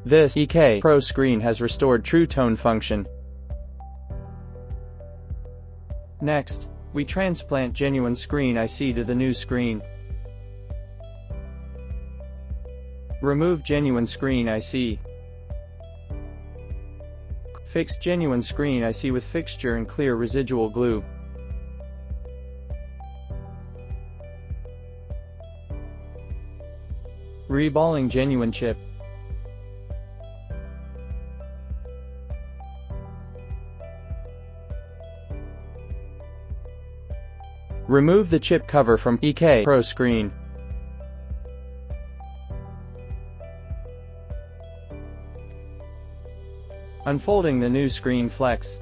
This EK Pro screen has restored True Tone function. Next, we transplant genuine screen IC to the new screen. Remove genuine screen IC. Fix genuine screen IC with fixture and clear residual glue. Reballing genuine chip. Remove the chip cover from EK Pro screen. Unfolding the new screen flex.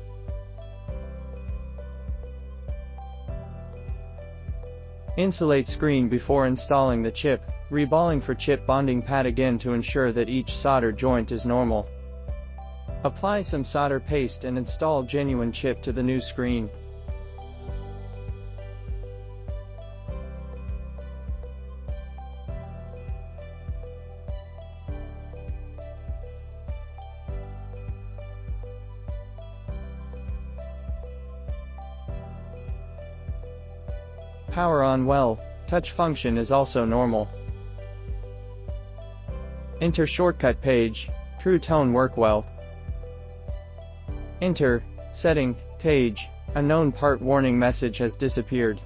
Insulate screen before installing the chip, reballing for chip bonding pad again to ensure that each solder joint is normal. Apply some solder paste and install genuine chip to the new screen. Power on well, touch function is also normal. Enter shortcut page, True Tone work well. Enter, setting, page, unknown part warning message has disappeared.